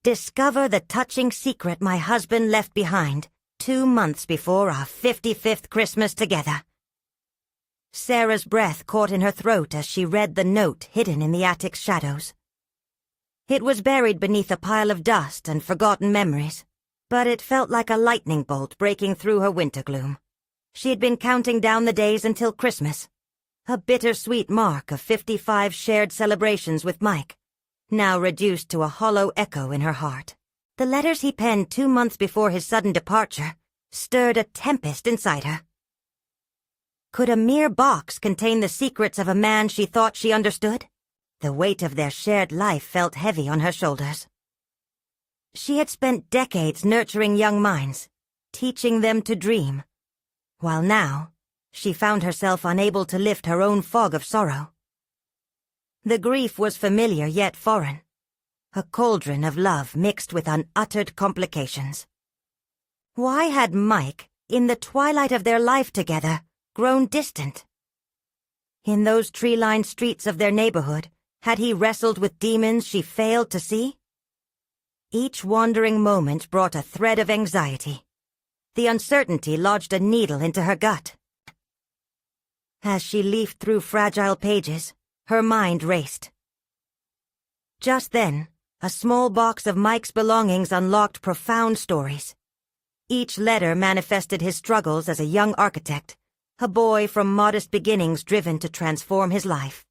Discover the touching secret my husband left behind 2 months before our 55th Christmas together. Sarah's breath caught in her throat as she read the note hidden in the attic's shadows. It was buried beneath a pile of dust and forgotten memories, but it felt like a lightning bolt breaking through her winter gloom. She had been counting down the days until Christmas, a bittersweet mark of 55 shared celebrations with Mike, now reduced to a hollow echo in her heart. The letters he penned 2 months before his sudden departure stirred a tempest inside her. Could a mere box contain the secrets of a man she thought she understood? The weight of their shared life felt heavy on her shoulders. She had spent decades nurturing young minds, teaching them to dream, while now she found herself unable to lift her own fog of sorrow. The grief was familiar yet foreign, a cauldron of love mixed with unuttered complications. Why had Mike, in the twilight of their life together, grown distant? In those tree-lined streets of their neighborhood, had he wrestled with demons she failed to see? Each wandering moment brought a thread of anxiety. The uncertainty lodged a needle into her gut. As she leafed through fragile pages, her mind raced. Just then, a small box of Mike's belongings unlocked profound stories. Each letter manifested his struggles as a young architect, a boy from modest beginnings driven to transform his life.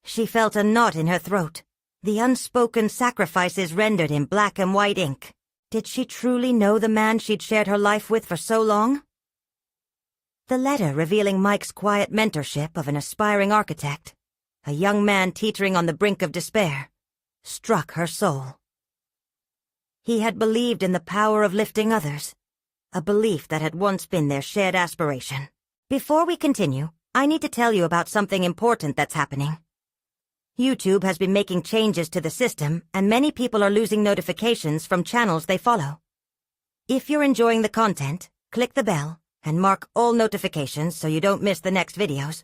She felt a knot in her throat, the unspoken sacrifices rendered in black and white ink. Did she truly know the man she'd shared her life with for so long? The letter revealing Mike's quiet mentorship of an aspiring architect, a young man teetering on the brink of despair, struck her soul. He had believed in the power of lifting others, a belief that had once been their shared aspiration. Before we continue, I need to tell you about something important that's happening. YouTube has been making changes to the system, and many people are losing notifications from channels they follow. If you're enjoying the content, click the bell and mark all notifications so you don't miss the next videos.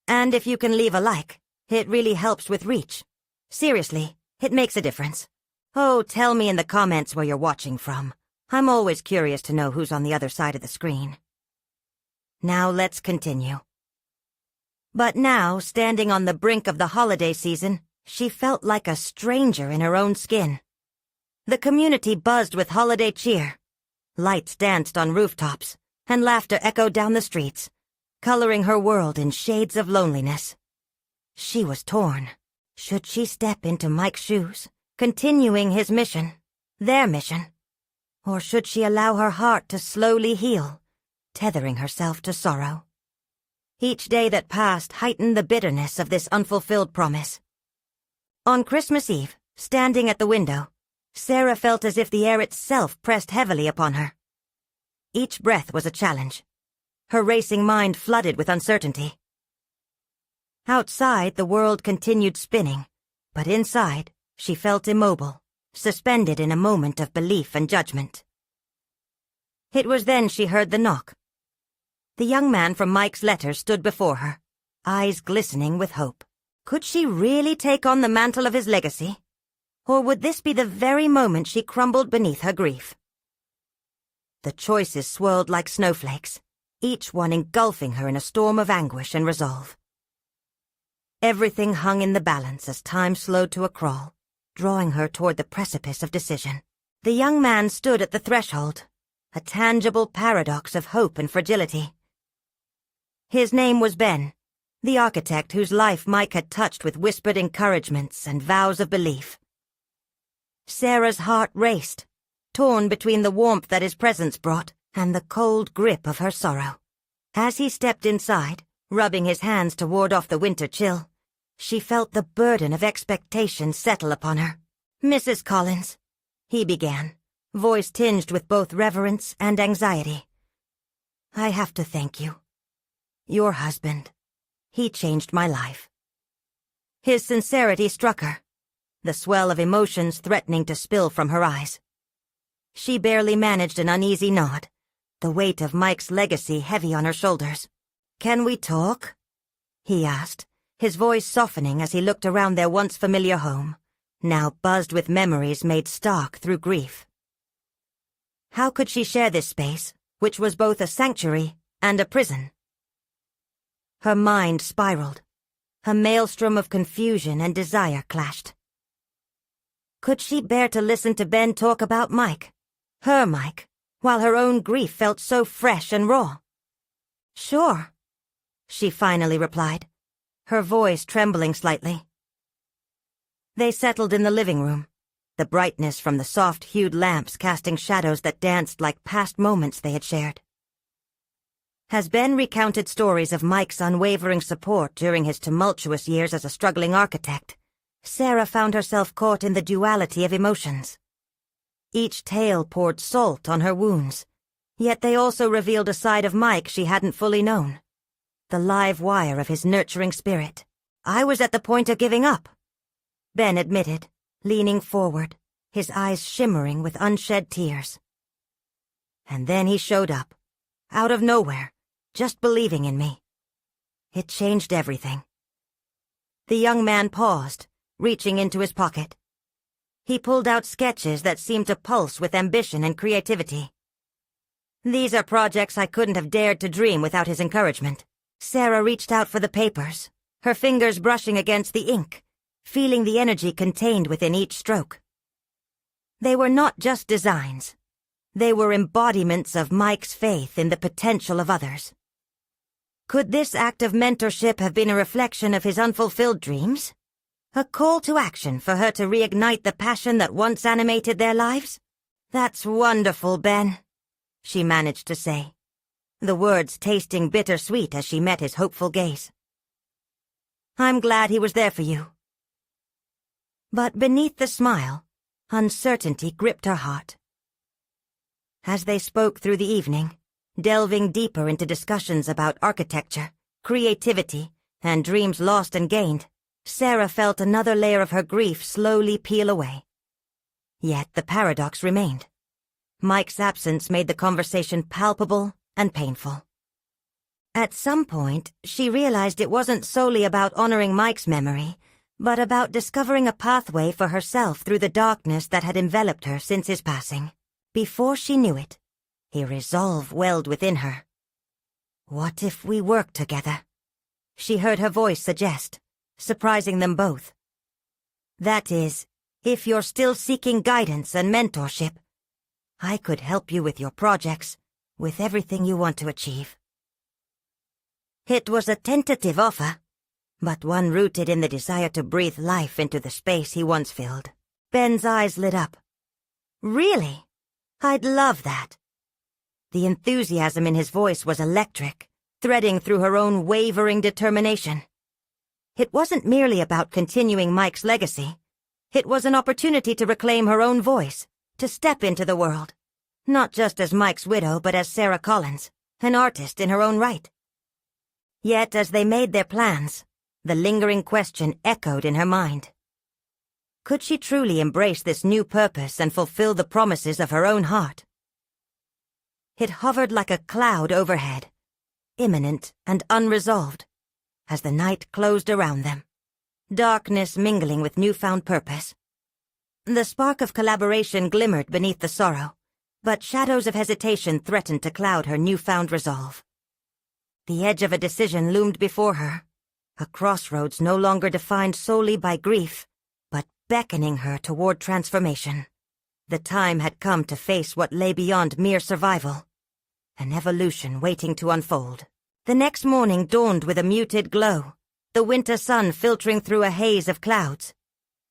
And if you can leave a like, it really helps with reach. Seriously, it makes a difference. Oh, tell me in the comments where you're watching from. I'm always curious to know who's on the other side of the screen. Now let's continue. But now, standing on the brink of the holiday season, she felt like a stranger in her own skin. The community buzzed with holiday cheer. Lights danced on rooftops, and laughter echoed down the streets, coloring her world in shades of loneliness. She was torn. Should she step into Mike's shoes, continuing his mission, their mission? Or should she allow her heart to slowly heal, tethering herself to sorrow? Each day that passed heightened the bitterness of this unfulfilled promise. On Christmas Eve, standing at the window, Sarah felt as if the air itself pressed heavily upon her. Each breath was a challenge, her racing mind flooded with uncertainty. Outside, the world continued spinning, but inside, she felt immobile, suspended in a moment of belief and judgment. It was then she heard the knock. The young man from Mike's letter stood before her, eyes glistening with hope. Could she really take on the mantle of his legacy? Or would this be the very moment she crumbled beneath her grief? The choices swirled like snowflakes, each one engulfing her in a storm of anguish and resolve. Everything hung in the balance as time slowed to a crawl, drawing her toward the precipice of decision. The young man stood at the threshold, a tangible paradox of hope and fragility. His name was Ben, the architect whose life Mike had touched with whispered encouragements and vows of belief. Sarah's heart raced, torn between the warmth that his presence brought and the cold grip of her sorrow. As he stepped inside, rubbing his hands to ward off the winter chill, she felt the burden of expectation settle upon her. "Mrs. Collins," he began, voice tinged with both reverence and anxiety. "I have to thank you. Your husband, he changed my life." His sincerity struck her, the swell of emotions threatening to spill from her eyes. She barely managed an uneasy nod, the weight of Mike's legacy heavy on her shoulders. "Can we talk?" he asked, his voice softening as he looked around their once familiar home, now buzzed with memories made stark through grief. How could she share this space, which was both a sanctuary and a prison? Her mind spiraled. Her maelstrom of confusion and desire clashed. Could she bear to listen to Ben talk about Mike, her Mike, while her own grief felt so fresh and raw? "Sure," she finally replied, her voice trembling slightly. They settled in the living room, the brightness from the soft-hued lamps casting shadows that danced like past moments they had shared. As Ben recounted stories of Mike's unwavering support during his tumultuous years as a struggling architect, Sarah found herself caught in the duality of emotions. Each tale poured salt on her wounds, yet they also revealed a side of Mike she hadn't fully known. The live wire of his nurturing spirit. "I was at the point of giving up," Ben admitted, leaning forward, his eyes shimmering with unshed tears. "And then he showed up, out of nowhere, just believing in me. It changed everything." The young man paused, reaching into his pocket. He pulled out sketches that seemed to pulse with ambition and creativity. "These are projects I couldn't have dared to dream without his encouragement." Sarah reached out for the papers, her fingers brushing against the ink, feeling the energy contained within each stroke. They were not just designs. They were embodiments of Mike's faith in the potential of others. Could this act of mentorship have been a reflection of his unfulfilled dreams? A call to action for her to reignite the passion that once animated their lives? "That's wonderful, Ben," she managed to say, the words tasting bittersweet as she met his hopeful gaze. "I'm glad he was there for you." But beneath the smile, uncertainty gripped her heart. As they spoke through the evening, delving deeper into discussions about architecture, creativity, and dreams lost and gained, Sarah felt another layer of her grief slowly peel away. Yet the paradox remained. Mike's absence made the conversation palpable and painful. At some point, she realized it wasn't solely about honoring Mike's memory, but about discovering a pathway for herself through the darkness that had enveloped her since his passing. Before she knew it, a resolve welled within her. "What if we work together?" she heard her voice suggest, surprising them both. "That is, if you're still seeking guidance and mentorship, I could help you with your projects, with everything you want to achieve." It was a tentative offer, but one rooted in the desire to breathe life into the space he once filled. Ben's eyes lit up. "Really? I'd love that." The enthusiasm in his voice was electric, threading through her own wavering determination. It wasn't merely about continuing Mike's legacy. It was an opportunity to reclaim her own voice, to step into the world, not just as Mike's widow but as Sarah Collins, an artist in her own right. Yet as they made their plans, the lingering question echoed in her mind. Could she truly embrace this new purpose and fulfill the promises of her own heart? It hovered like a cloud overhead, imminent and unresolved, as the night closed around them, darkness mingling with newfound purpose. The spark of collaboration glimmered beneath the sorrow, but shadows of hesitation threatened to cloud her newfound resolve. The edge of a decision loomed before her, a crossroads no longer defined solely by grief, but beckoning her toward transformation. The time had come to face what lay beyond mere survival, an evolution waiting to unfold. The next morning dawned with a muted glow, the winter sun filtering through a haze of clouds,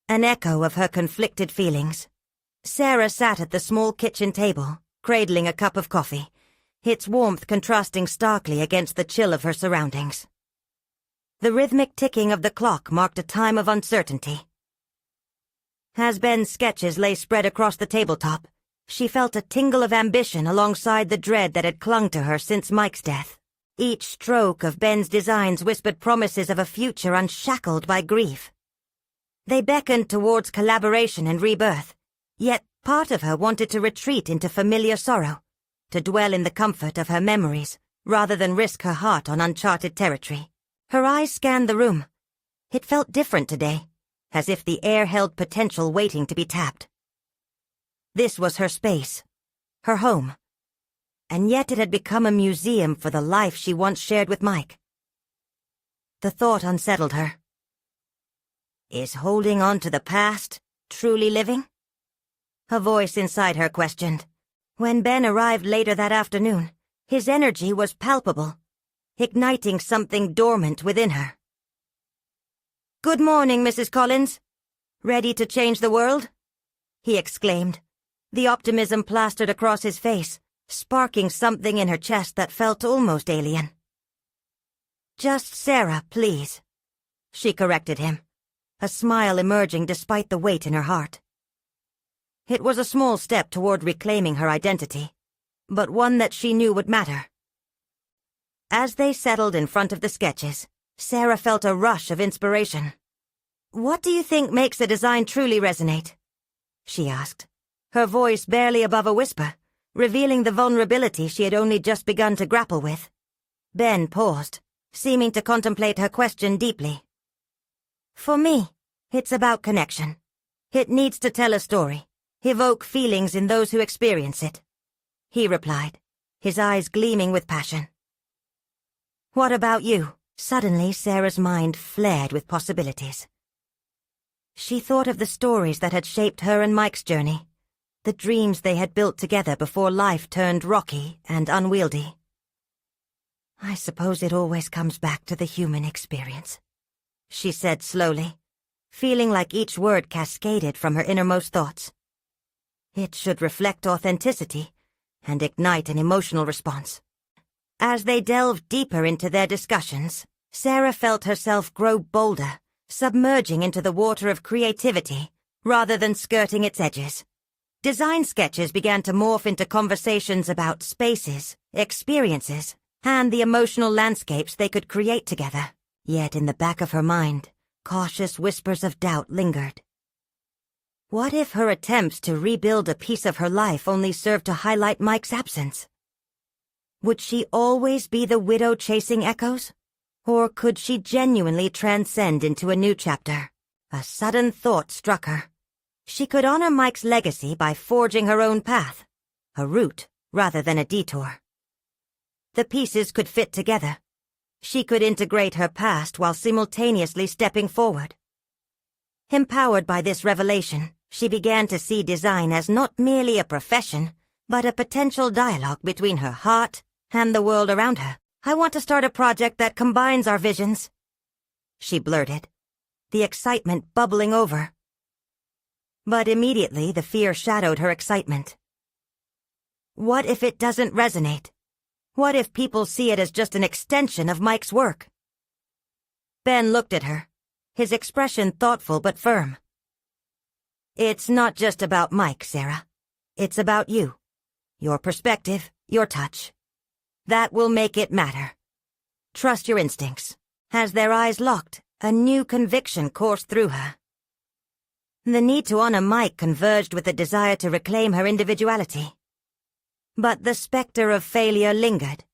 an echo of her conflicted feelings. Sarah sat at the small kitchen table, cradling a cup of coffee, its warmth contrasting starkly against the chill of her surroundings. The rhythmic ticking of the clock marked a time of uncertainty. As Ben's sketches lay spread across the tabletop, she felt a tingle of ambition alongside the dread that had clung to her since Mike's death. Each stroke of Ben's designs whispered promises of a future unshackled by grief. They beckoned towards collaboration and rebirth, yet part of her wanted to retreat into familiar sorrow, to dwell in the comfort of her memories, rather than risk her heart on uncharted territory. Her eyes scanned the room. It felt different today, as if the air held potential waiting to be tapped. This was her space, her home, and yet it had become a museum for the life she once shared with Mike. The thought unsettled her. Is holding on to the past truly living? A voice inside her questioned. When Ben arrived later that afternoon, his energy was palpable, igniting something dormant within her. "Good morning, Mrs. Collins. Ready to change the world?" he exclaimed, the optimism plastered across his face, sparking something in her chest that felt almost alien. "Just Sarah, please," she corrected him, a smile emerging despite the weight in her heart. It was a small step toward reclaiming her identity, but one that she knew would matter. As they settled in front of the sketches, Sarah felt a rush of inspiration. "What do you think makes a design truly resonate?" she asked, her voice barely above a whisper, revealing the vulnerability she had only just begun to grapple with. Ben paused, seeming to contemplate her question deeply. "For me, it's about connection. It needs to tell a story, evoke feelings in those who experience it," he replied, his eyes gleaming with passion. "What about you?" Suddenly, Sarah's mind flared with possibilities. She thought of the stories that had shaped her and Mike's journey, the dreams they had built together before life turned rocky and unwieldy. "I suppose it always comes back to the human experience," she said slowly, feeling like each word cascaded from her innermost thoughts. It should reflect authenticity and ignite an emotional response. As they delved deeper into their discussions, Sarah felt herself grow bolder, submerging into the water of creativity rather than skirting its edges. Design sketches began to morph into conversations about spaces, experiences, and the emotional landscapes they could create together. Yet in the back of her mind, cautious whispers of doubt lingered. What if her attempts to rebuild a piece of her life only served to highlight Mike's absence? Would she always be the widow chasing echoes? Or could she genuinely transcend into a new chapter? A sudden thought struck her. She could honor Mike's legacy by forging her own path, a route rather than a detour. The pieces could fit together. She could integrate her past while simultaneously stepping forward. Empowered by this revelation, she began to see design as not merely a profession, but a potential dialogue between her heart and the world around her. "I want to start a project that combines our visions," she blurted, the excitement bubbling over. But immediately the fear shadowed her excitement. What if it doesn't resonate? What if people see it as just an extension of Mike's work? Ben looked at her, his expression thoughtful but firm. "It's not just about Mike, Sarah. It's about you. Your perspective, your touch. That will make it matter. Trust your instincts." As their eyes locked, a new conviction coursed through her. The need to honor Mike converged with the desire to reclaim her individuality. But the specter of failure lingered,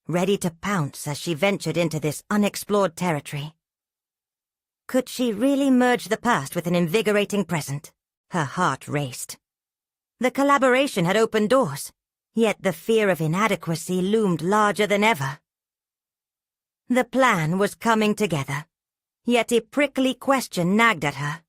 ready to pounce as she ventured into this unexplored territory. Could she really merge the past with an invigorating present? Her heart raced. The collaboration had opened doors, yet the fear of inadequacy loomed larger than ever. The plan was coming together, yet a prickly question nagged at her.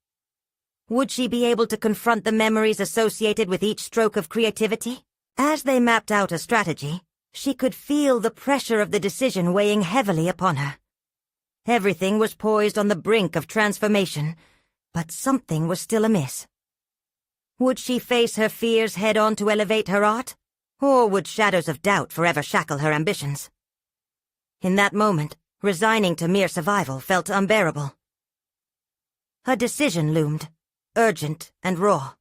Would she be able to confront the memories associated with each stroke of creativity? As they mapped out a strategy, she could feel the pressure of the decision weighing heavily upon her. Everything was poised on the brink of transformation, but something was still amiss. Would she face her fears head-on to elevate her art, or would shadows of doubt forever shackle her ambitions? In that moment, resigning to mere survival felt unbearable. A decision loomed, urgent and raw.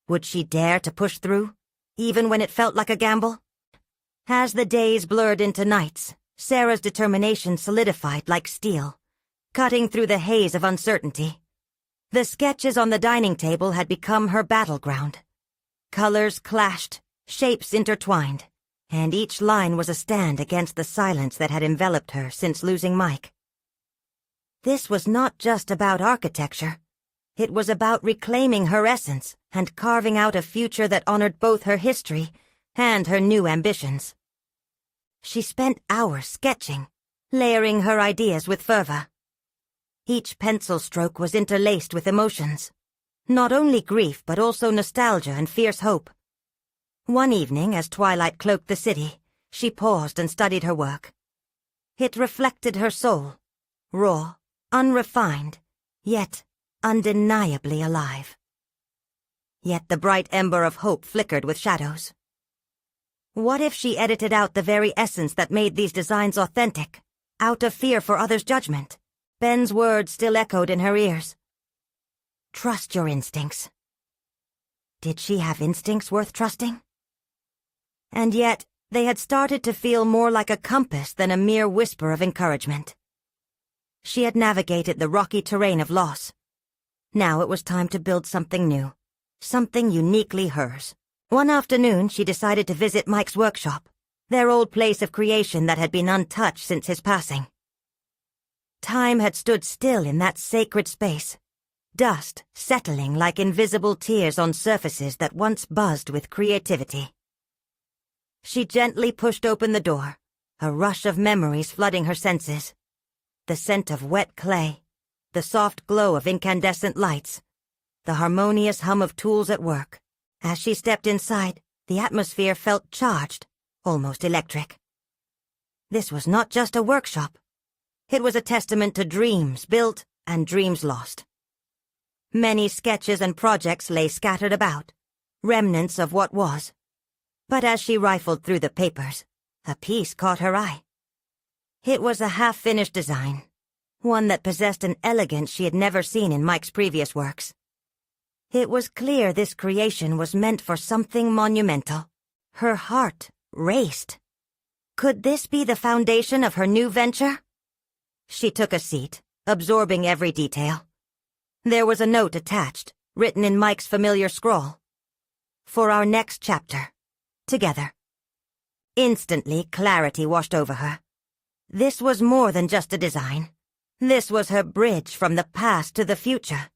Would she dare to push through, even when it felt like a gamble? As the days blurred into nights, Sarah's determination solidified like steel, cutting through the haze of uncertainty. The sketches on the dining table had become her battleground. Colors clashed, shapes intertwined, and each line was a stand against the silence that had enveloped her since losing Mike. This was not just about architecture. It was about reclaiming her essence and carving out a future that honored both her history and her new ambitions. She spent hours sketching, layering her ideas with fervor. Each pencil stroke was interlaced with emotions, not only grief but also nostalgia and fierce hope. One evening, as twilight cloaked the city, she paused and studied her work. It reflected her soul, raw, unrefined, yet undeniably alive. Yet the bright ember of hope flickered with shadows. What if she edited out the very essence that made these designs authentic, out of fear for others' judgment? Ben's words still echoed in her ears. Trust your instincts. Did she have instincts worth trusting? And yet, they had started to feel more like a compass than a mere whisper of encouragement. She had navigated the rocky terrain of loss. Now it was time to build something new, something uniquely hers. One afternoon, she decided to visit Mike's workshop, their old place of creation that had been untouched since his passing. Time had stood still in that sacred space, dust settling like invisible tears on surfaces that once buzzed with creativity. She gently pushed open the door, a rush of memories flooding her senses. The scent of wet clay, the soft glow of incandescent lights, the harmonious hum of tools at work. As she stepped inside, the atmosphere felt charged, almost electric. This was not just a workshop. It was a testament to dreams built and dreams lost. Many sketches and projects lay scattered about, remnants of what was. But as she rifled through the papers, a piece caught her eye. It was a half-finished design, one that possessed an elegance she had never seen in Mike's previous works. It was clear this creation was meant for something monumental. Her heart raced. Could this be the foundation of her new venture? She took a seat, absorbing every detail. There was a note attached, written in Mike's familiar scrawl. For our next chapter. Together. Instantly, clarity washed over her. This was more than just a design. This was her bridge from the past to the future.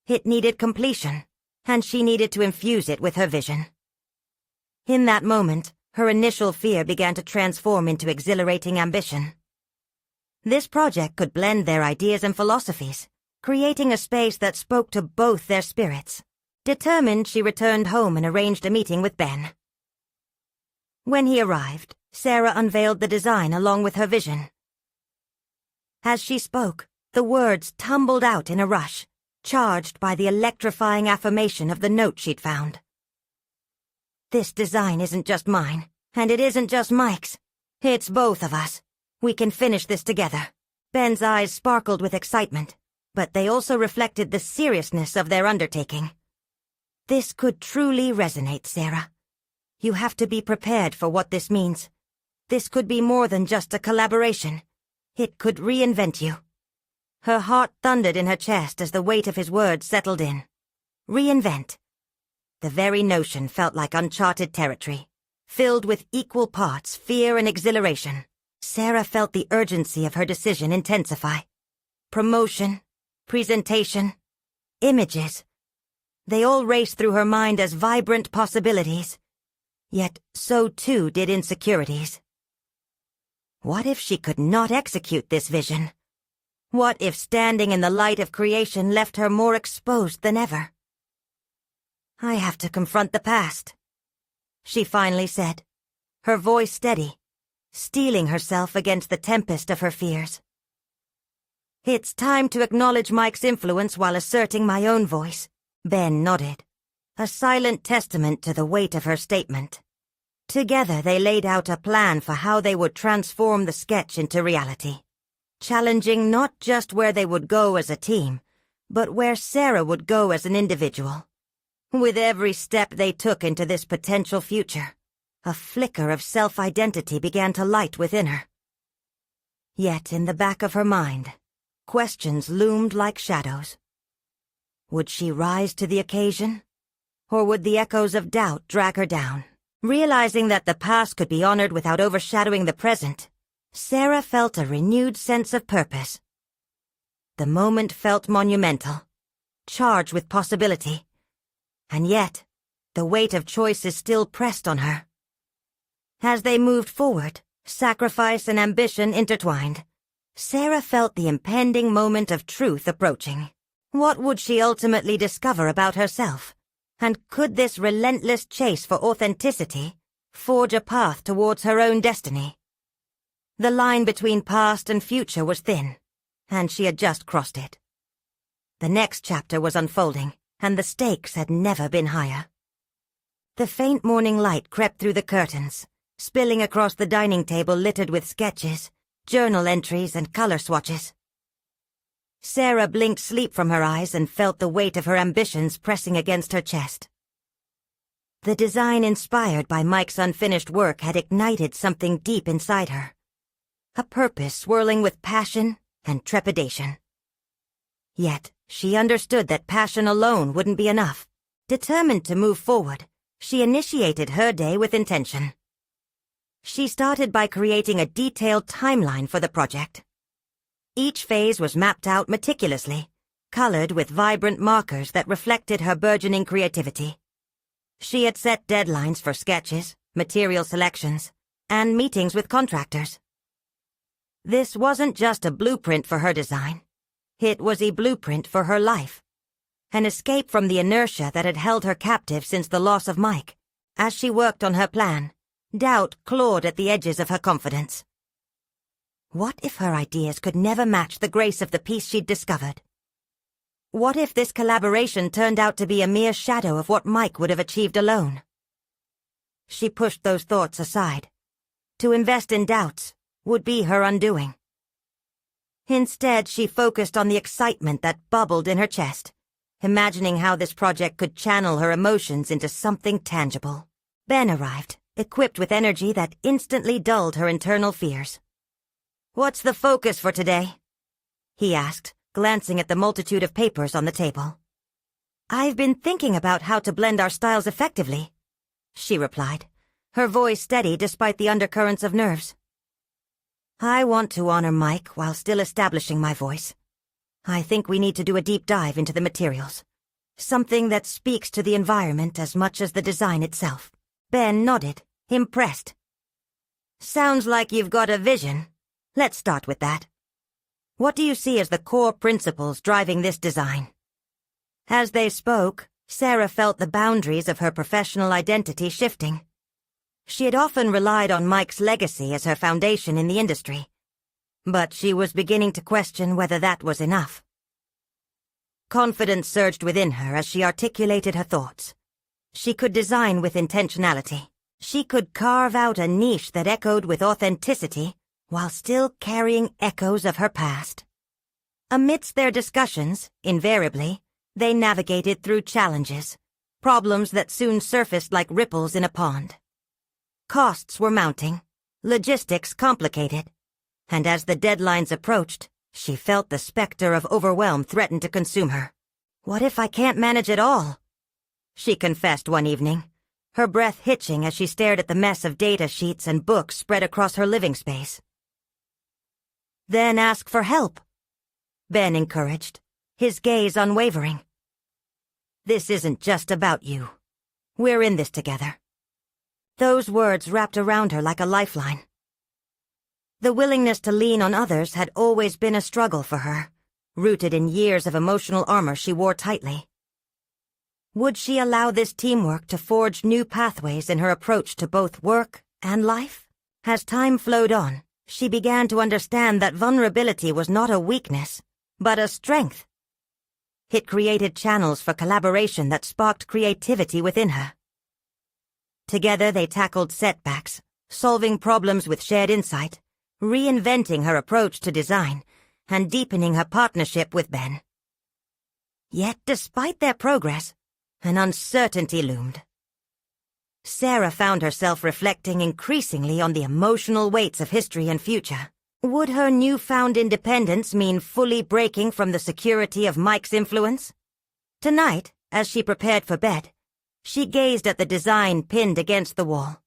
It needed completion, and she needed to infuse it with her vision. In that moment, her initial fear began to transform into exhilarating ambition. This project could blend their ideas and philosophies, creating a space that spoke to both their spirits. Determined, she returned home and arranged a meeting with Ben. When he arrived, Sarah unveiled the design along with her vision. As she spoke, the words tumbled out in a rush, charged by the electrifying affirmation of the note she'd found. This design isn't just mine, and it isn't just Mike's. It's both of us. We can finish this together. Ben's eyes sparkled with excitement, but they also reflected the seriousness of their undertaking. This could truly resonate, Sarah. You have to be prepared for what this means. This could be more than just a collaboration. It could reinvent you. Her heart thundered in her chest as the weight of his words settled in. Reinvent. The very notion felt like uncharted territory, filled with equal parts fear and exhilaration. Sarah felt the urgency of her decision intensify. Promotion, presentation, images. They all raced through her mind as vibrant possibilities. Yet so too did insecurities. What if she could not execute this vision? What if standing in the light of creation left her more exposed than ever? I have to confront the past, she finally said, her voice steady, steeling herself against the tempest of her fears. It's time to acknowledge Mike's influence while asserting my own voice. Ben nodded, a silent testament to the weight of her statement. Together they laid out a plan for how they would transform the sketch into reality, challenging not just where they would go as a team, but where Sarah would go as an individual. With every step they took into this potential future, a flicker of self-identity began to light within her. Yet in the back of her mind, questions loomed like shadows. Would she rise to the occasion? Or would the echoes of doubt drag her down? Realizing that the past could be honored without overshadowing the present, Sarah felt a renewed sense of purpose. The moment felt monumental, charged with possibility. And yet, the weight of choices still pressed on her. As they moved forward, sacrifice and ambition intertwined, Sarah felt the impending moment of truth approaching. What would she ultimately discover about herself? And could this relentless chase for authenticity forge a path towards her own destiny? The line between past and future was thin, and she had just crossed it. The next chapter was unfolding, and the stakes had never been higher. The faint morning light crept through the curtains, spilling across the dining table littered with sketches, journal entries, and color swatches. Sarah blinked sleep from her eyes and felt the weight of her ambitions pressing against her chest. The design inspired by Mike's unfinished work had ignited something deep inside her, a purpose swirling with passion and trepidation. Yet, she understood that passion alone wouldn't be enough. Determined to move forward, she initiated her day with intention. She started by creating a detailed timeline for the project. Each phase was mapped out meticulously, colored with vibrant markers that reflected her burgeoning creativity. She had set deadlines for sketches, material selections, and meetings with contractors. This wasn't just a blueprint for her design. It was a blueprint for her life, an escape from the inertia that had held her captive since the loss of Mike. As she worked on her plan, doubt clawed at the edges of her confidence. What if her ideas could never match the grace of the piece she'd discovered? What if this collaboration turned out to be a mere shadow of what Mike would have achieved alone? She pushed those thoughts aside. To invest in doubts would be her undoing. Instead, she focused on the excitement that bubbled in her chest, imagining how this project could channel her emotions into something tangible. Ben arrived, equipped with energy that instantly dulled her internal fears. "What's the focus for today?" he asked, glancing at the multitude of papers on the table. "I've been thinking about how to blend our styles effectively," she replied, her voice steady despite the undercurrents of nerves. "I want to honor Mike while still establishing my voice. I think we need to do a deep dive into the materials, something that speaks to the environment as much as the design itself." Ben nodded, impressed. "Sounds like you've got a vision. Let's start with that. What do you see as the core principles driving this design?" As they spoke, Sarah felt the boundaries of her professional identity shifting. She had often relied on Mike's legacy as her foundation in the industry, but she was beginning to question whether that was enough. Confidence surged within her as she articulated her thoughts. She could design with intentionality. She could carve out a niche that echoed with authenticity while still carrying echoes of her past. Amidst their discussions, invariably, they navigated through challenges, problems that soon surfaced like ripples in a pond. Costs were mounting, logistics complicated, and as the deadlines approached, she felt the specter of overwhelm threaten to consume her. "What if I can't manage it all?" she confessed one evening, her breath hitching as she stared at the mess of data sheets and books spread across her living space. "Then ask for help," Ben encouraged, his gaze unwavering. "This isn't just about you. We're in this together." Those words wrapped around her like a lifeline. The willingness to lean on others had always been a struggle for her, rooted in years of emotional armor she wore tightly. Would she allow this teamwork to forge new pathways in her approach to both work and life? As time flowed on, she began to understand that vulnerability was not a weakness, but a strength. It created channels for collaboration that sparked creativity within her. Together they tackled setbacks, solving problems with shared insight, reinventing her approach to design, and deepening her partnership with Ben. Yet, despite their progress, an uncertainty loomed. Sarah found herself reflecting increasingly on the emotional weights of history and future. Would her newfound independence mean fully breaking from the security of Mike's influence? Tonight, as she prepared for bed, she gazed at the design pinned against the wall,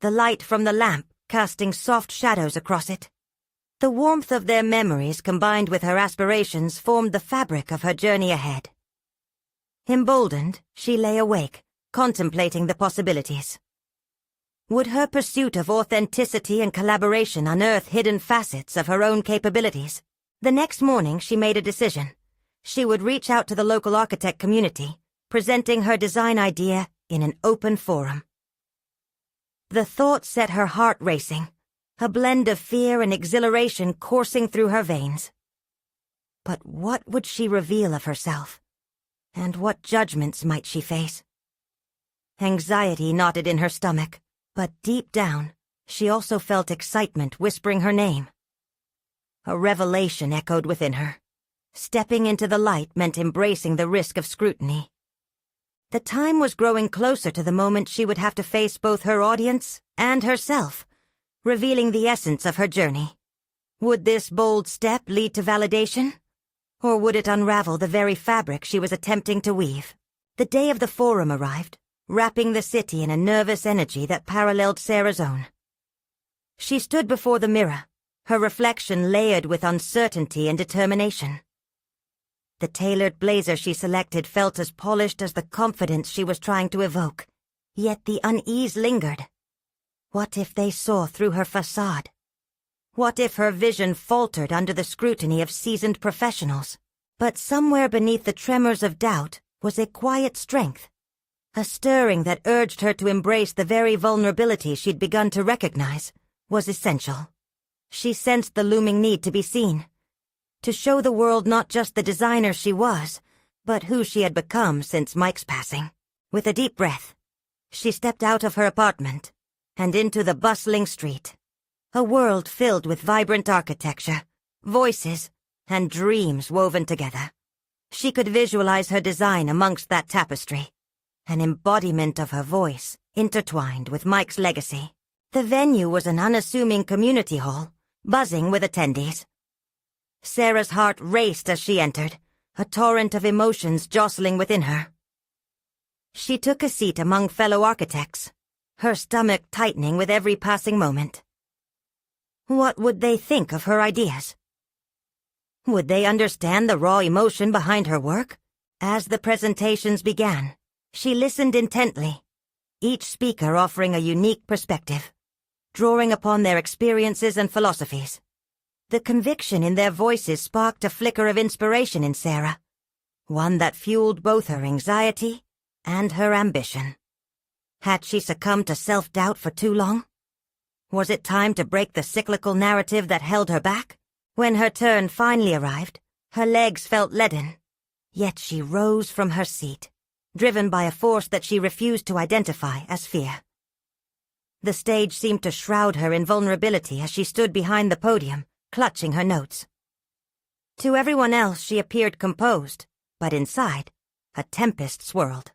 the light from the lamp casting soft shadows across it. The warmth of their memories combined with her aspirations formed the fabric of her journey ahead. Emboldened, she lay awake, contemplating the possibilities. Would her pursuit of authenticity and collaboration unearth hidden facets of her own capabilities? The next morning she made a decision. She would reach out to the local architect community, presenting her design idea in an open forum. The thought set her heart racing, a blend of fear and exhilaration coursing through her veins. But what would she reveal of herself? And what judgments might she face? Anxiety knotted in her stomach, but deep down, she also felt excitement whispering her name. A revelation echoed within her. Stepping into the light meant embracing the risk of scrutiny. The time was growing closer to the moment she would have to face both her audience and herself, revealing the essence of her journey. Would this bold step lead to validation? Or would it unravel the very fabric she was attempting to weave? The day of the forum arrived, wrapping the city in a nervous energy that paralleled Sarah's own. She stood before the mirror, her reflection layered with uncertainty and determination. The tailored blazer she selected felt as polished as the confidence she was trying to evoke, yet the unease lingered. What if they saw through her facade? What if her vision faltered under the scrutiny of seasoned professionals? But somewhere beneath the tremors of doubt was a quiet strength, a stirring that urged her to embrace the very vulnerability she'd begun to recognize was essential. She sensed the looming need to be seen, to show the world not just the designer she was, but who she had become since Mike's passing. With a deep breath, she stepped out of her apartment and into the bustling street. A world filled with vibrant architecture, voices, and dreams woven together. She could visualize her design amongst that tapestry, an embodiment of her voice intertwined with Mike's legacy. The venue was an unassuming community hall, buzzing with attendees. Sarah's heart raced as she entered, a torrent of emotions jostling within her. She took a seat among fellow architects, her stomach tightening with every passing moment. What would they think of her ideas? Would they understand the raw emotion behind her work? As the presentations began, she listened intently, each speaker offering a unique perspective, drawing upon their experiences and philosophies. The conviction in their voices sparked a flicker of inspiration in Sarah, one that fueled both her anxiety and her ambition. Had she succumbed to self-doubt for too long? Was it time to break the cyclical narrative that held her back? When her turn finally arrived, her legs felt leaden. Yet she rose from her seat, driven by a force that she refused to identify as fear. The stage seemed to shroud her in vulnerability as she stood behind the podium, clutching her notes. To everyone else she appeared composed, but inside, a tempest swirled.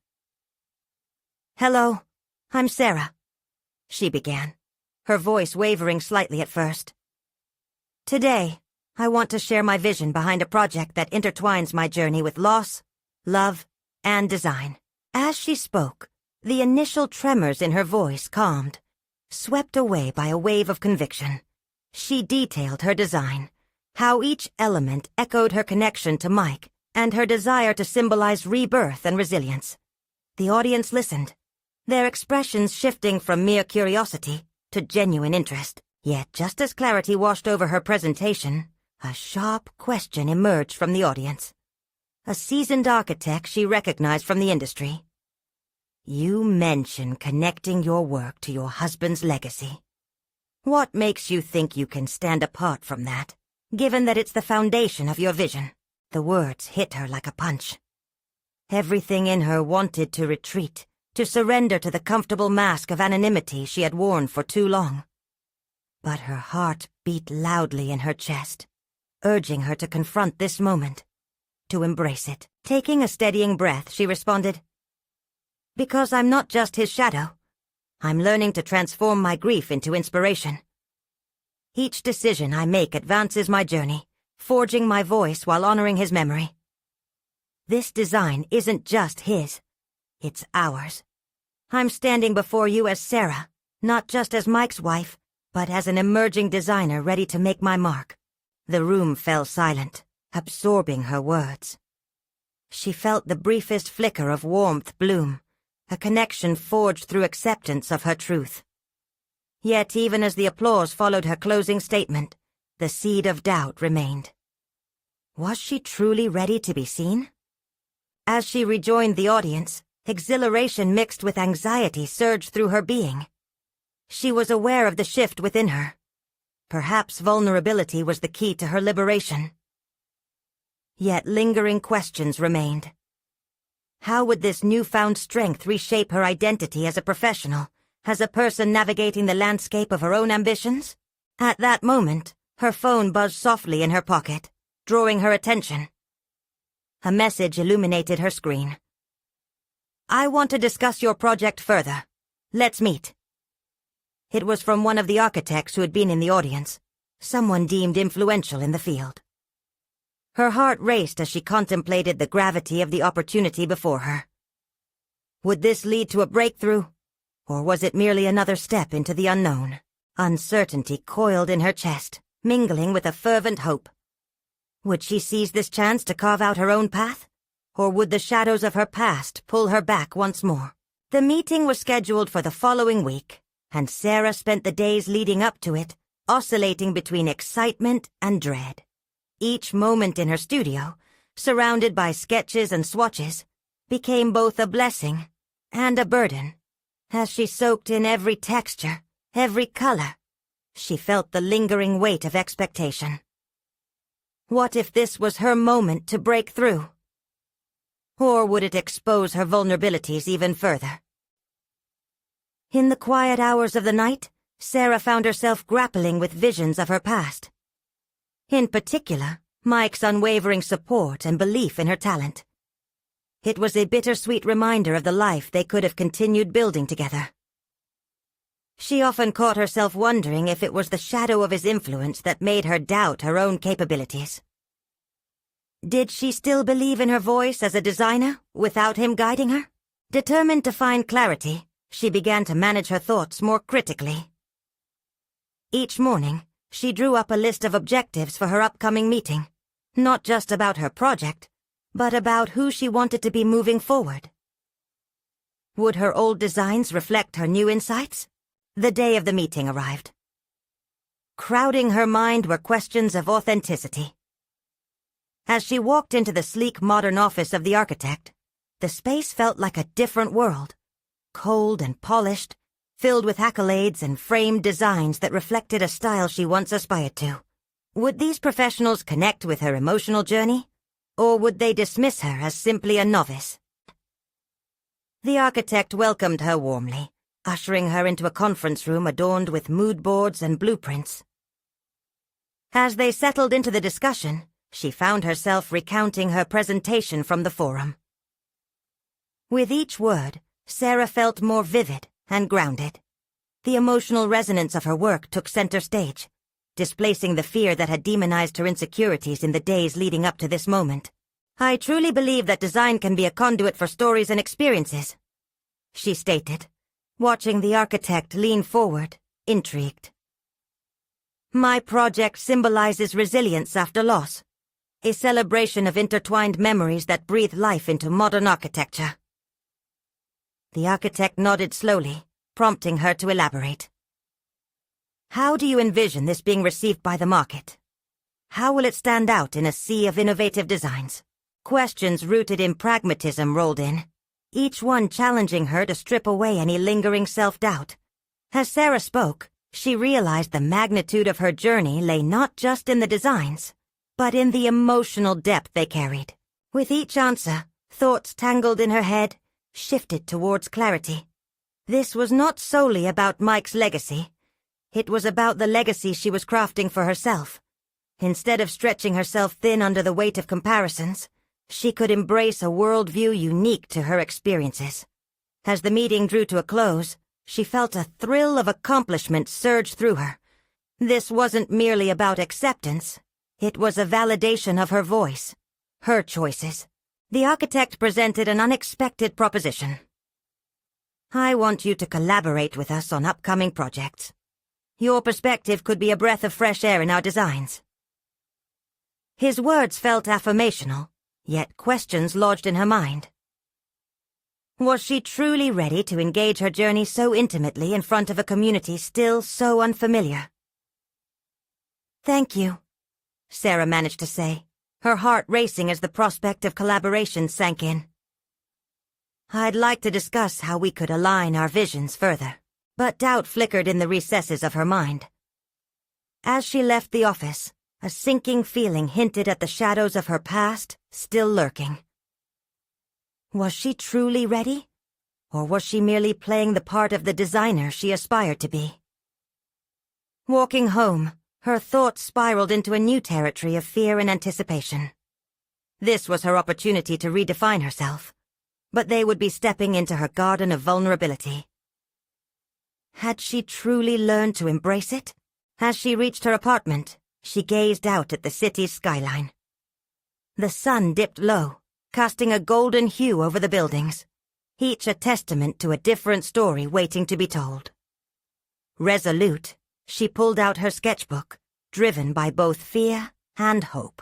"Hello, I'm Sarah," she began, her voice wavering slightly at first. "Today, I want to share my vision behind a project that intertwines my journey with loss, love, and design." As she spoke, the initial tremors in her voice calmed, swept away by a wave of conviction. She detailed her design, how each element echoed her connection to Mike and her desire to symbolize rebirth and resilience. The audience listened, their expressions shifting from mere curiosity to genuine interest. Yet just as clarity washed over her presentation, a sharp question emerged from the audience. A seasoned architect she recognized from the industry. "You mentioned connecting your work to your husband's legacy. What makes you think you can stand apart from that, given that it's the foundation of your vision?" The words hit her like a punch. Everything in her wanted to retreat, to surrender to the comfortable mask of anonymity she had worn for too long. But her heart beat loudly in her chest, urging her to confront this moment, to embrace it. Taking a steadying breath, she responded, "Because I'm not just his shadow. I'm learning to transform my grief into inspiration. Each decision I make advances my journey, forging my voice while honoring his memory. This design isn't just his, it's ours. I'm standing before you as Sarah, not just as Mike's wife, but as an emerging designer ready to make my mark." The room fell silent, absorbing her words. She felt the briefest flicker of warmth bloom, a connection forged through acceptance of her truth. Yet even as the applause followed her closing statement, the seed of doubt remained. Was she truly ready to be seen? As she rejoined the audience, exhilaration mixed with anxiety surged through her being. She was aware of the shift within her. Perhaps vulnerability was the key to her liberation. Yet lingering questions remained. How would this newfound strength reshape her identity as a professional, as a person navigating the landscape of her own ambitions? At that moment, her phone buzzed softly in her pocket, drawing her attention. A message illuminated her screen. "I want to discuss your project further. Let's meet." It was from one of the architects who had been in the audience, someone deemed influential in the field. Her heart raced as she contemplated the gravity of the opportunity before her. Would this lead to a breakthrough, or was it merely another step into the unknown? Uncertainty coiled in her chest, mingling with a fervent hope. Would she seize this chance to carve out her own path, or would the shadows of her past pull her back once more? The meeting was scheduled for the following week, and Sarah spent the days leading up to it, oscillating between excitement and dread. Each moment in her studio, surrounded by sketches and swatches, became both a blessing and a burden. As she soaked in every texture, every color, she felt the lingering weight of expectation. What if this was her moment to break through? Or would it expose her vulnerabilities even further? In the quiet hours of the night, Sarah found herself grappling with visions of her past. In particular, Mike's unwavering support and belief in her talent. It was a bittersweet reminder of the life they could have continued building together. She often caught herself wondering if it was the shadow of his influence that made her doubt her own capabilities. Did she still believe in her voice as a designer without him guiding her? Determined to find clarity, she began to manage her thoughts more critically. Each morning, she drew up a list of objectives for her upcoming meeting, not just about her project, but about who she wanted to be moving forward. Would her old designs reflect her new insights? The day of the meeting arrived. Crowding her mind were questions of authenticity. As she walked into the sleek modern office of the architect, the space felt like a different world, cold and polished, filled with accolades and framed designs that reflected a style she once aspired to. Would these professionals connect with her emotional journey, or would they dismiss her as simply a novice? The architect welcomed her warmly, ushering her into a conference room adorned with mood boards and blueprints. As they settled into the discussion, she found herself recounting her presentation from the forum. With each word, Sarah felt more vivid and grounded. The emotional resonance of her work took center stage, displacing the fear that had demonized her insecurities in the days leading up to this moment. "I truly believe that design can be a conduit for stories and experiences," she stated, watching the architect lean forward, intrigued. "My project symbolizes resilience after loss, a celebration of intertwined memories that breathe life into modern architecture." The architect nodded slowly, prompting her to elaborate. "How do you envision this being received by the market? How will it stand out in a sea of innovative designs?" Questions rooted in pragmatism rolled in, each one challenging her to strip away any lingering self-doubt. As Sarah spoke, she realized the magnitude of her journey lay not just in the designs, but in the emotional depth they carried. With each answer, thoughts tangled in her head shifted towards clarity. This was not solely about Mike's legacy. It was about the legacy she was crafting for herself. Instead of stretching herself thin under the weight of comparisons, she could embrace a worldview unique to her experiences. As the meeting drew to a close, she felt a thrill of accomplishment surge through her. This wasn't merely about acceptance. It was a validation of her voice, her choices. The architect presented an unexpected proposition. "I want you to collaborate with us on upcoming projects. Your perspective could be a breath of fresh air in our designs." His words felt affirmational, yet questions lodged in her mind. Was she truly ready to engage her journey so intimately in front of a community still so unfamiliar? "Thank you," Sarah managed to say, her heart racing as the prospect of collaboration sank in. "I'd like to discuss how we could align our visions further," but doubt flickered in the recesses of her mind. As she left the office, a sinking feeling hinted at the shadows of her past still lurking. Was she truly ready? Or was she merely playing the part of the designer she aspired to be? Walking home, her thoughts spiraled into a new territory of fear and anticipation. This was her opportunity to redefine herself, but they would be stepping into her garden of vulnerability. Had she truly learned to embrace it? As she reached her apartment, she gazed out at the city's skyline. The sun dipped low, casting a golden hue over the buildings, each a testament to a different story waiting to be told. Resolute, she pulled out her sketchbook, driven by both fear and hope.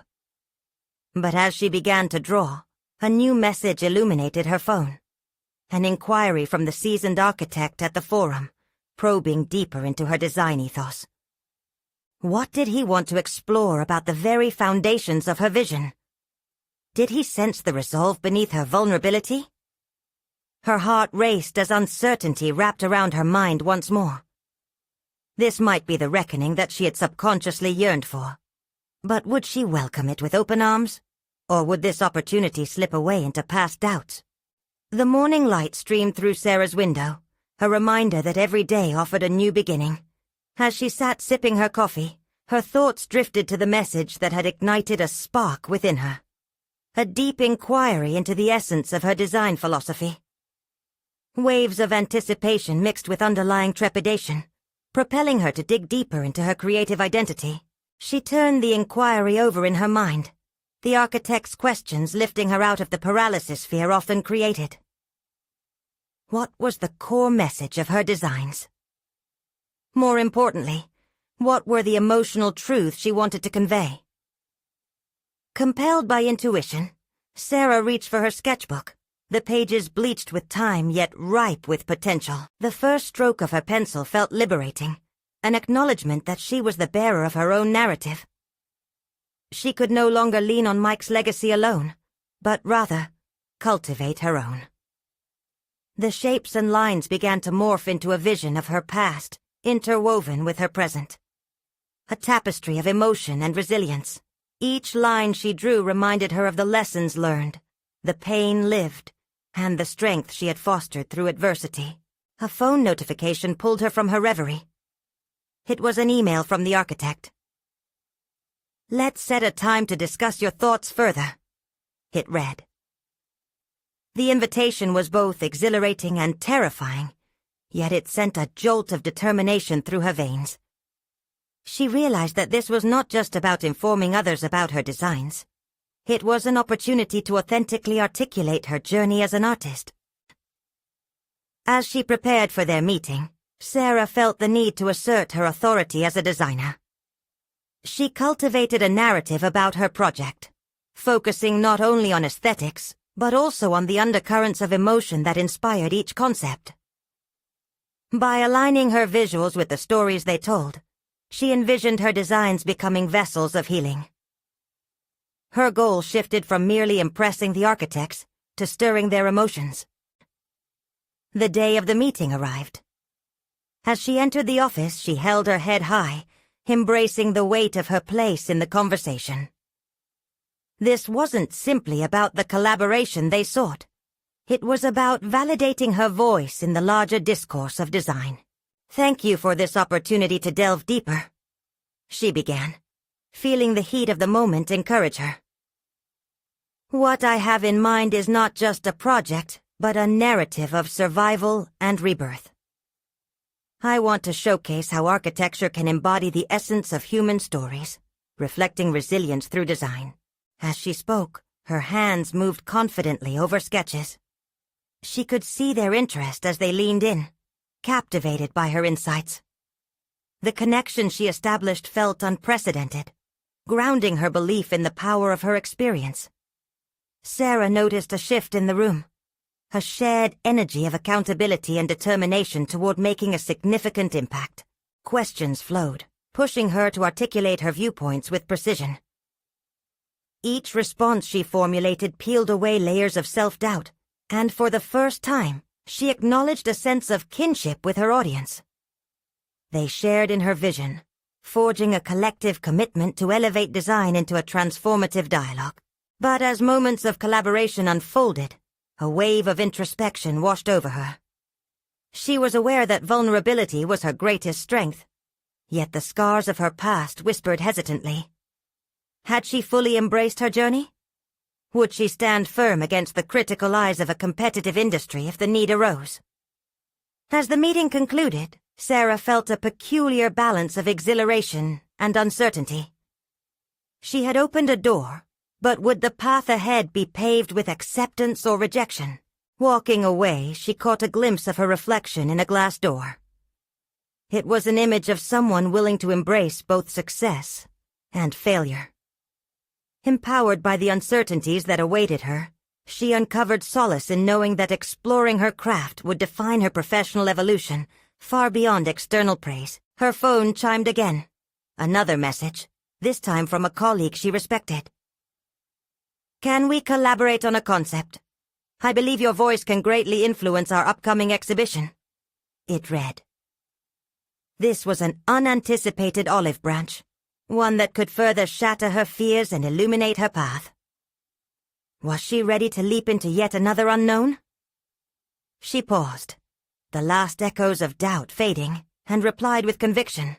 But as she began to draw, a new message illuminated her phone. An inquiry from the seasoned architect at the forum, probing deeper into her design ethos. What did he want to explore about the very foundations of her vision? Did he sense the resolve beneath her vulnerability? Her heart raced as uncertainty wrapped around her mind once more. This might be the reckoning that she had subconsciously yearned for. But would she welcome it with open arms? Or would this opportunity slip away into past doubts? The morning light streamed through Sarah's window, a reminder that every day offered a new beginning. As she sat sipping her coffee, her thoughts drifted to the message that had ignited a spark within her. A deep inquiry into the essence of her design philosophy. Waves of anticipation mixed with underlying trepidation, propelling her to dig deeper into her creative identity. She turned the inquiry over in her mind, the architect's questions lifting her out of the paralysis fear often created. What was the core message of her designs? More importantly, what were the emotional truths she wanted to convey? Compelled by intuition, Sarah reached for her sketchbook, the pages bleached with time yet ripe with potential. The first stroke of her pencil felt liberating, an acknowledgement that she was the bearer of her own narrative. She could no longer lean on Mike's legacy alone, but rather cultivate her own. The shapes and lines began to morph into a vision of her past, interwoven with her present. A tapestry of emotion and resilience. Each line she drew reminded her of the lessons learned, the pain lived, and the strength she had fostered through adversity. A phone notification pulled her from her reverie. It was an email from the architect. "Let's set a time to discuss your thoughts further," it read. The invitation was both exhilarating and terrifying, yet it sent a jolt of determination through her veins. She realized that this was not just about informing others about her designs. It was an opportunity to authentically articulate her journey as an artist. As she prepared for their meeting, Sarah felt the need to assert her authority as a designer. She cultivated a narrative about her project, focusing not only on aesthetics, but also on the undercurrents of emotion that inspired each concept. By aligning her visuals with the stories they told, she envisioned her designs becoming vessels of healing. Her goal shifted from merely impressing the architects to stirring their emotions. The day of the meeting arrived. As she entered the office, she held her head high, embracing the weight of her place in the conversation. This wasn't simply about the collaboration they sought. It was about validating her voice in the larger discourse of design. "Thank you for this opportunity to delve deeper," she began, feeling the heat of the moment encourage her. "What I have in mind is not just a project, but a narrative of survival and rebirth. I want to showcase how architecture can embody the essence of human stories, reflecting resilience through design." As she spoke, her hands moved confidently over sketches. She could see their interest as they leaned in, captivated by her insights. The connection she established felt unprecedented, grounding her belief in the power of her experience. Sarah noticed a shift in the room, a shared energy of accountability and determination toward making a significant impact. Questions flowed, pushing her to articulate her viewpoints with precision. Each response she formulated peeled away layers of self-doubt, and for the first time, she acknowledged a sense of kinship with her audience. They shared in her vision, forging a collective commitment to elevate design into a transformative dialogue. But as moments of collaboration unfolded, a wave of introspection washed over her. She was aware that vulnerability was her greatest strength, yet the scars of her past whispered hesitantly. Had she fully embraced her journey? Would she stand firm against the critical eyes of a competitive industry if the need arose? As the meeting concluded, Sarah felt a peculiar balance of exhilaration and uncertainty. She had opened a door, but would the path ahead be paved with acceptance or rejection? Walking away, she caught a glimpse of her reflection in a glass door. It was an image of someone willing to embrace both success and failure. Empowered by the uncertainties that awaited her, she uncovered solace in knowing that exploring her craft would define her professional evolution far beyond external praise. Her phone chimed again. Another message, this time from a colleague she respected. "Can we collaborate on a concept? I believe your voice can greatly influence our upcoming exhibition," it read. This was an unanticipated olive branch, one that could further shatter her fears and illuminate her path. Was she ready to leap into yet another unknown? She paused, the last echoes of doubt fading, and replied with conviction.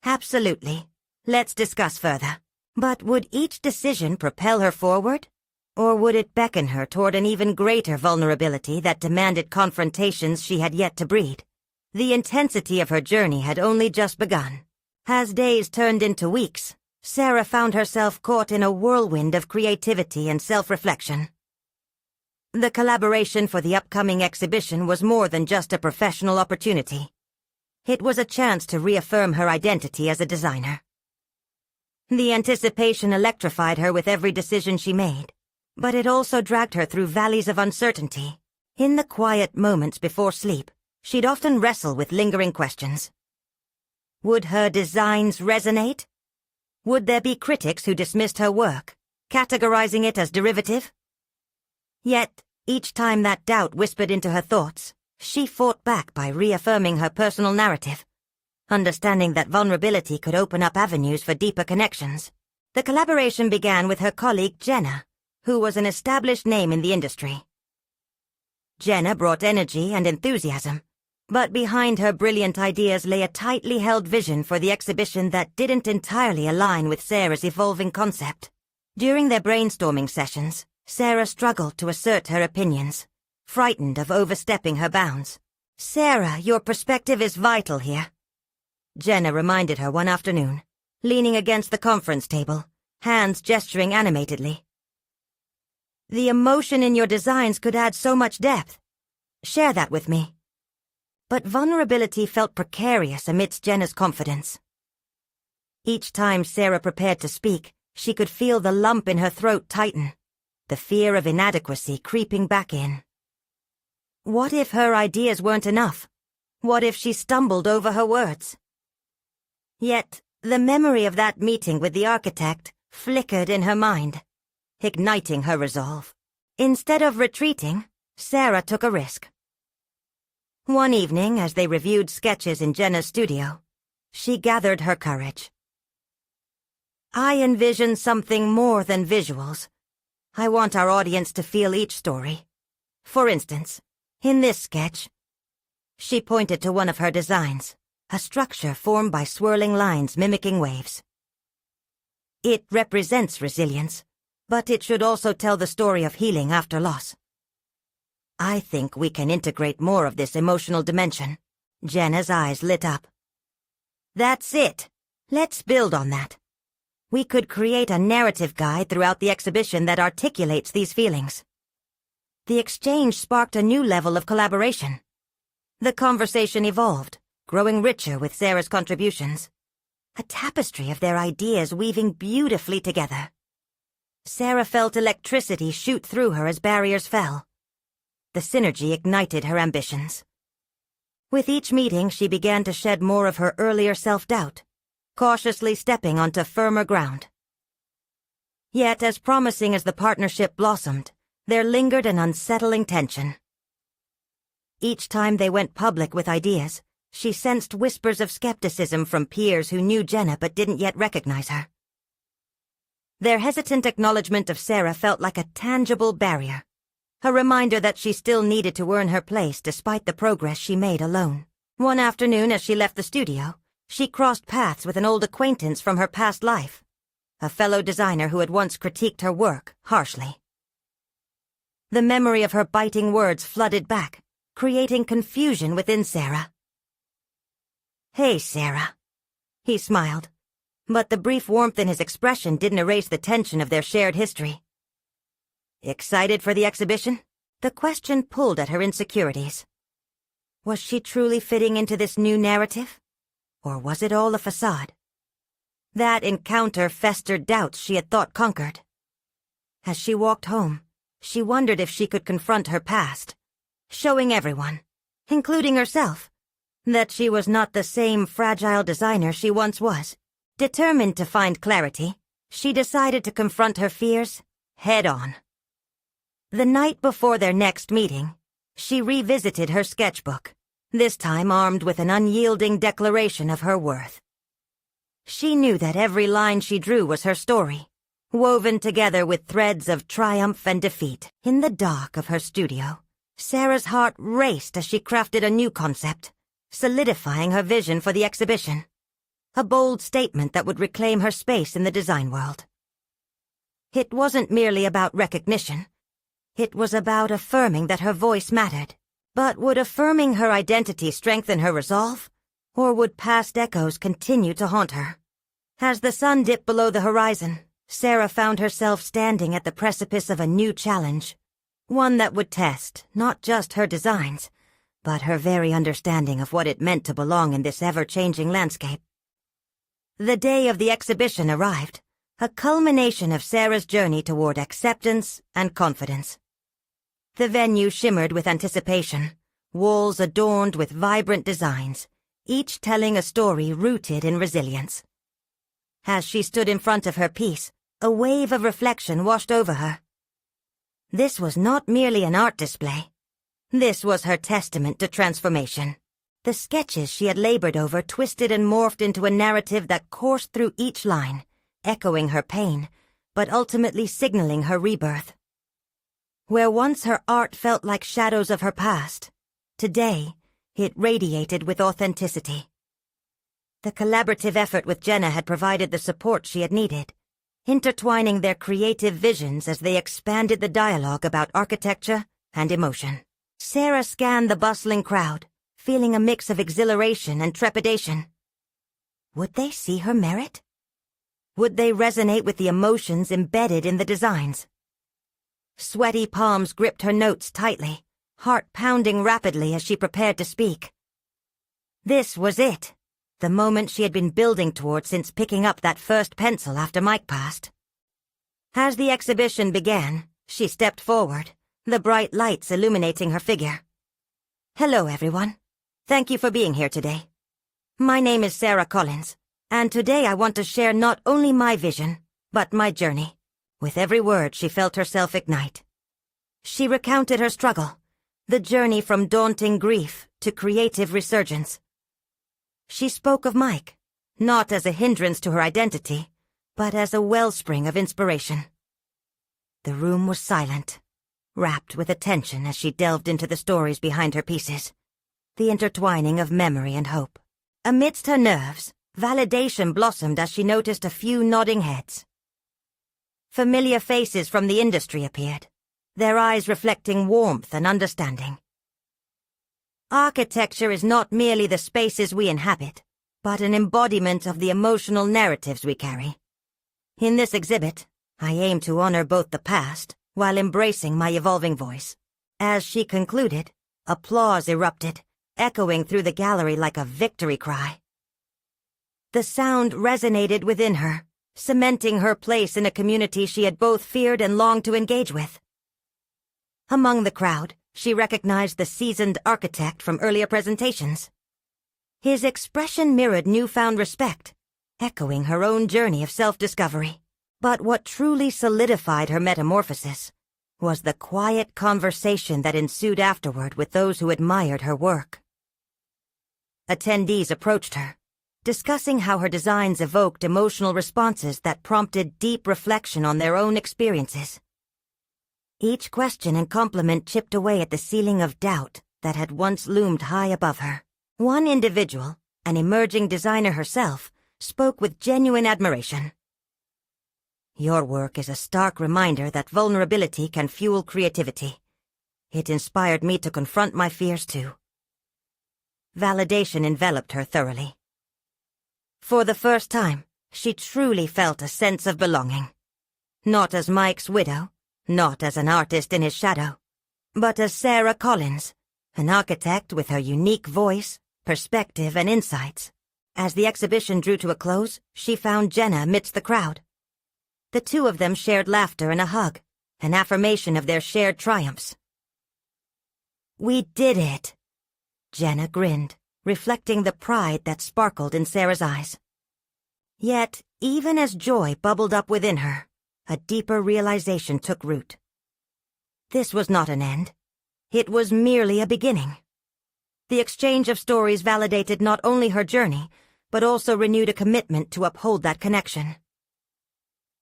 "Absolutely. Let's discuss further." But would each decision propel her forward? Or would it beckon her toward an even greater vulnerability that demanded confrontations she had yet to breed? The intensity of her journey had only just begun. As days turned into weeks, Sarah found herself caught in a whirlwind of creativity and self-reflection. The collaboration for the upcoming exhibition was more than just a professional opportunity. It was a chance to reaffirm her identity as a designer. The anticipation electrified her with every decision she made, but it also dragged her through valleys of uncertainty. In the quiet moments before sleep, she'd often wrestle with lingering questions. Would her designs resonate? Would there be critics who dismissed her work, categorizing it as derivative? Yet, each time that doubt whispered into her thoughts, she fought back by reaffirming her personal narrative, understanding that vulnerability could open up avenues for deeper connections. The collaboration began with her colleague Jenna, who was an established name in the industry. Jenna brought energy and enthusiasm, but behind her brilliant ideas lay a tightly held vision for the exhibition that didn't entirely align with Sarah's evolving concept. During their brainstorming sessions, Sarah struggled to assert her opinions, frightened of overstepping her bounds. "Sarah, your perspective is vital here," Jenna reminded her one afternoon, leaning against the conference table, hands gesturing animatedly. "The emotion in your designs could add so much depth. Share that with me." But vulnerability felt precarious amidst Jenna's confidence. Each time Sarah prepared to speak, she could feel the lump in her throat tighten, the fear of inadequacy creeping back in. What if her ideas weren't enough? What if she stumbled over her words? Yet, the memory of that meeting with the architect flickered in her mind, igniting her resolve. Instead of retreating, Sarah took a risk. One evening, as they reviewed sketches in Jenna's studio, she gathered her courage. "I envision something more than visuals. I want our audience to feel each story. For instance, in this sketch," she pointed to one of her designs, a structure formed by swirling lines mimicking waves. "It represents resilience, but it should also tell the story of healing after loss. I think we can integrate more of this emotional dimension." Jenna's eyes lit up. "That's it. Let's build on that. We could create a narrative guide throughout the exhibition that articulates these feelings." The exchange sparked a new level of collaboration. The conversation evolved, growing richer with Sarah's contributions. a tapestry of their ideas weaving beautifully together. Sarah felt electricity shoot through her as barriers fell. The synergy ignited her ambitions. With each meeting, she began to shed more of her earlier self-doubt, cautiously stepping onto firmer ground. Yet, as promising as the partnership blossomed, there lingered an unsettling tension. Each time they went public with ideas, she sensed whispers of skepticism from peers who knew Jenna but didn't yet recognize her. Their hesitant acknowledgement of Sarah felt like a tangible barrier, a reminder that she still needed to earn her place despite the progress she made alone. One afternoon, as she left the studio, she crossed paths with an old acquaintance from her past life, a fellow designer who had once critiqued her work harshly. The memory of her biting words flooded back, creating confusion within Sarah. "Hey, Sarah," he smiled, but the brief warmth in his expression didn't erase the tension of their shared history. Excited for the exhibition? The question pulled at her insecurities. Was she truly fitting into this new narrative? Or was it all a facade? That encounter festered doubts she had thought conquered. As she walked home, she wondered if she could confront her past, showing everyone, including herself, that she was not the same fragile designer she once was. Determined to find clarity, she decided to confront her fears head-on. The night before their next meeting, she revisited her sketchbook, this time armed with an unyielding declaration of her worth. She knew that every line she drew was her story, woven together with threads of triumph and defeat. In the dark of her studio, Sarah's heart raced as she crafted a new concept, solidifying her vision for the exhibition. A bold statement that would reclaim her space in the design world. It wasn't merely about recognition. It was about affirming that her voice mattered. But would affirming her identity strengthen her resolve? Or would past echoes continue to haunt her? As the sun dipped below the horizon, Sarah found herself standing at the precipice of a new challenge. One that would test not just her designs, but her very understanding of what it meant to belong in this ever-changing landscape. The day of the exhibition arrived, a culmination of Sarah's journey toward acceptance and confidence. The venue shimmered with anticipation, walls adorned with vibrant designs, each telling a story rooted in resilience. As she stood in front of her piece, a wave of reflection washed over her. This was not merely an art display. This was her testament to transformation. The sketches she had labored over twisted and morphed into a narrative that coursed through each line, echoing her pain, but ultimately signaling her rebirth. Where once her art felt like shadows of her past, today it radiated with authenticity. The collaborative effort with Jenna had provided the support she had needed, intertwining their creative visions as they expanded the dialogue about architecture and emotion. Sarah scanned the bustling crowd, feeling a mix of exhilaration and trepidation. Would they see her merit? Would they resonate with the emotions embedded in the designs? Sweaty palms gripped her notes tightly, heart pounding rapidly as she prepared to speak. This was it, the moment she had been building toward since picking up that first pencil after Mike passed. As the exhibition began, she stepped forward, the bright lights illuminating her figure. "Hello, everyone. Thank you for being here today. My name is Sarah Collins, and today I want to share not only my vision, but my journey." With every word, she felt herself ignite. She recounted her struggle, the journey from daunting grief to creative resurgence. She spoke of Mike, not as a hindrance to her identity, but as a wellspring of inspiration. The room was silent, rapt with attention as she delved into the stories behind her pieces, the intertwining of memory and hope. Amidst her nerves, validation blossomed as she noticed a few nodding heads. Familiar faces from the industry appeared, their eyes reflecting warmth and understanding. Architecture is not merely the spaces we inhabit, but an embodiment of the emotional narratives we carry. In this exhibit, I aim to honor both the past while embracing my evolving voice. As she concluded, applause erupted, echoing through the gallery like a victory cry. The sound resonated within her, cementing her place in a community she had both feared and longed to engage with. Among the crowd, she recognized the seasoned architect from earlier presentations. His expression mirrored newfound respect, echoing her own journey of self-discovery. But what truly solidified her metamorphosis was the quiet conversation that ensued afterward with those who admired her work. Attendees approached her, discussing how her designs evoked emotional responses that prompted deep reflection on their own experiences. Each question and compliment chipped away at the ceiling of doubt that had once loomed high above her. One individual, an emerging designer herself, spoke with genuine admiration. "Your work is a stark reminder that vulnerability can fuel creativity. It inspired me to confront my fears too." Validation enveloped her thoroughly. For the first time, she truly felt a sense of belonging. Not as Mike's widow, not as an artist in his shadow, but as Sarah Collins, an architect with her unique voice, perspective, and insights. As the exhibition drew to a close, she found Jenna amidst the crowd. The two of them shared laughter and a hug, an affirmation of their shared triumphs. "We did it!" Jenna grinned, reflecting the pride that sparkled in Sarah's eyes. Yet, even as joy bubbled up within her, a deeper realization took root. This was not an end. It was merely a beginning. The exchange of stories validated not only her journey, but also renewed a commitment to uphold that connection.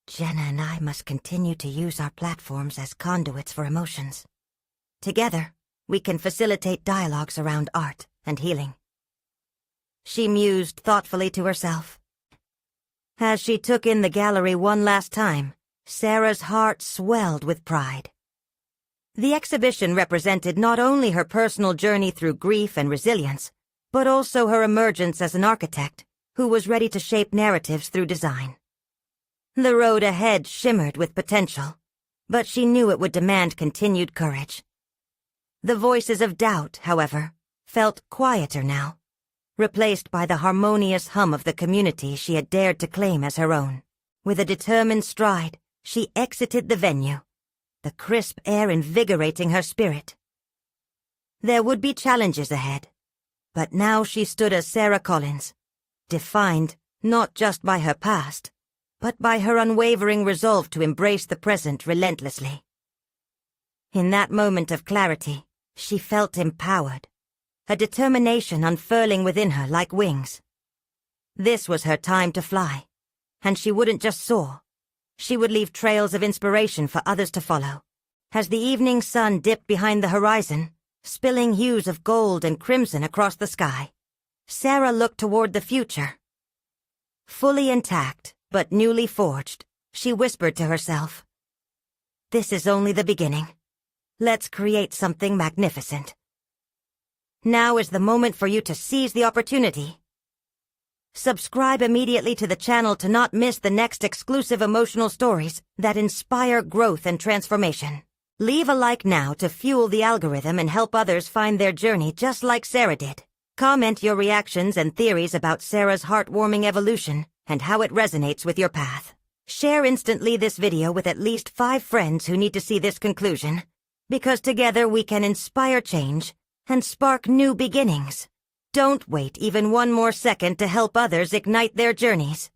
"Jenna and I must continue to use our platforms as conduits for emotions. Together, we can facilitate dialogues around art and healing," she mused thoughtfully to herself. As she took in the gallery one last time, Sarah's heart swelled with pride. The exhibition represented not only her personal journey through grief and resilience, but also her emergence as an architect who was ready to shape narratives through design. The road ahead shimmered with potential, but she knew it would demand continued courage. The voices of doubt, however, felt quieter now, replaced by the harmonious hum of the community she had dared to claim as her own. With a determined stride, she exited the venue, the crisp air invigorating her spirit. There would be challenges ahead, but now she stood as Sarah Collins, defined not just by her past, but by her unwavering resolve to embrace the present relentlessly. In that moment of clarity, she felt empowered, a determination unfurling within her like wings. This was her time to fly, and she wouldn't just soar. She would leave trails of inspiration for others to follow. As the evening sun dipped behind the horizon, spilling hues of gold and crimson across the sky, Sarah looked toward the future. Fully intact, but newly forged, she whispered to herself, "This is only the beginning. Let's create something magnificent." Now is the moment for you to seize the opportunity. Subscribe immediately to the channel to not miss the next exclusive emotional stories that inspire growth and transformation. Leave a like now to fuel the algorithm and help others find their journey just like Sarah did. Comment your reactions and theories about Sarah's heartwarming evolution and how it resonates with your path. Share instantly this video with at least 5 friends who need to see this conclusion, because together we can inspire change and spark new beginnings. Don't wait even one more second to help others ignite their journeys.